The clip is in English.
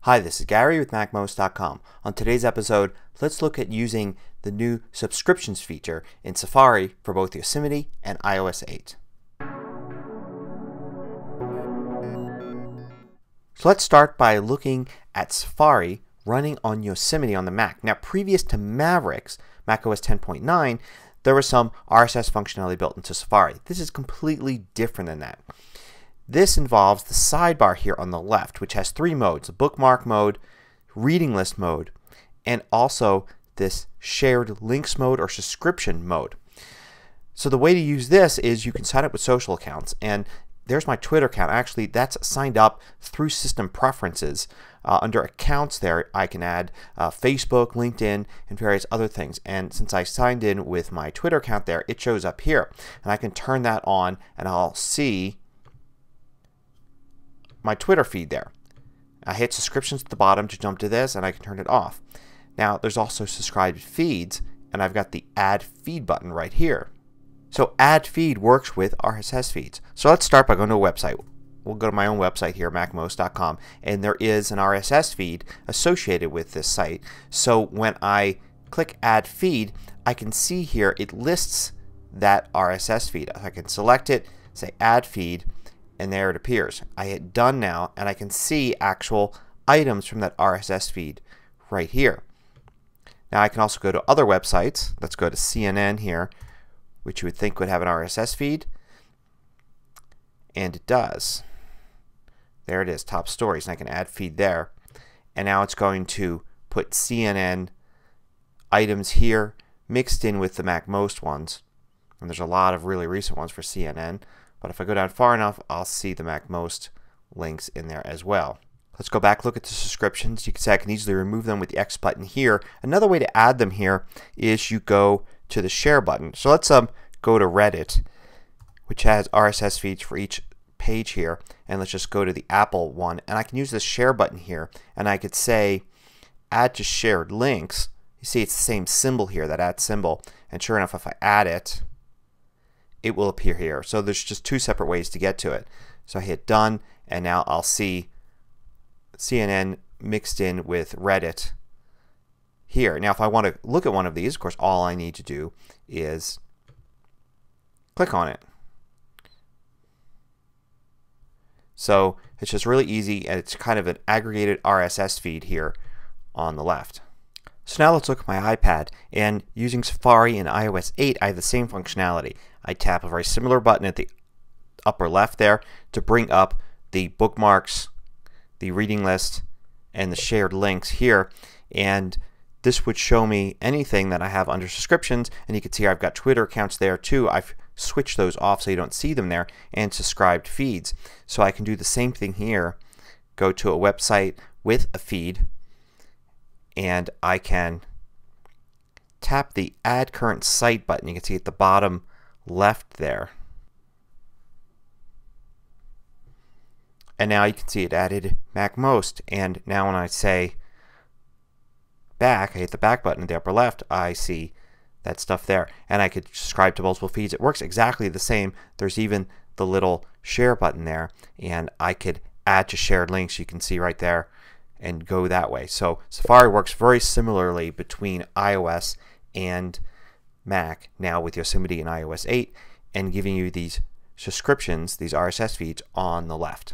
Hi, this is Gary with MacMost.com. On today's episode, let's look at using the new subscriptions feature in Safari for both Yosemite and iOS 8. So let's start by looking at Safari running on Yosemite on the Mac. Now, previous to Mavericks, macOS 10.9, there was some RSS functionality built into Safari. This is completely different than that. This involves the sidebar here on the left, which has three modes: the bookmark mode, reading list mode, and also this shared links mode or subscription mode. So the way to use this is you can sign up with social accounts, and there's my Twitter account. Actually, that's signed up through system preferences. Under accounts there I can add Facebook, LinkedIn, and various other things. And since I signed in with my Twitter account there, it shows up here. And I can turn that on and I'll see my Twitter feed there. I hit subscriptions at the bottom to jump to this, and I can turn it off. Now there's also subscribed feeds, and I've got the add feed button right here. So add feed works with RSS feeds. So let's start by going to a website. We'll go to my own website here, MacMost.com, and there is an RSS feed associated with this site. So when I click add feed, I can see here it lists that RSS feed. I can select it, say add feed, and there it appears. I hit done now, and I can see actual items from that RSS feed right here. Now I can also go to other websites. Let's go to CNN here, which you would think would have an RSS feed, and it does. There it is, top stories, and I can add feed there. And now it's going to put CNN items here mixed in with the MacMost ones. And there's a lot of really recent ones for CNN. But if I go down far enough, I'll see the MacMost links in there as well. Let's go back, look at the subscriptions. You can see I can easily remove them with the X button here. Another way to add them here is you go to the share button. So let's go to Reddit, which has RSS feeds for each page here. And let's just go to the Apple one. And I can use the share button here. And I could say add to shared links. You see it's the same symbol here, that add symbol. And sure enough, if I add it, it will appear here. So there's just two separate ways to get to it. So I hit done, and now I'll see CNN mixed in with Reddit here. Now if I want to look at one of these, of course all I need to do is click on it. So it's just really easy, and it's kind of an aggregated RSS feed here on the left. So now let's look at my iPad, and using Safari in iOS 8 I have the same functionality. I tap a very similar button at the upper left there to bring up the bookmarks, the reading list, and the shared links here, and this would show me anything that I have under subscriptions. And you can see I've got Twitter accounts there too. I've switched those off so you don't see them there, and subscribed feeds. So I can do the same thing here. Go to a website with a feed, and I can tap the add current site button. You can see at the bottom left there. And now you can see it added MacMost. And now when I say back, I hit the back button in the upper left, I see that stuff there. And I could subscribe to multiple feeds. It works exactly the same. There's even the little share button there, and I could add to shared links, you can see right there, and go that way. So Safari works very similarly between iOS and Mac now with Yosemite and iOS 8, and giving you these subscriptions, these RSS feeds on the left.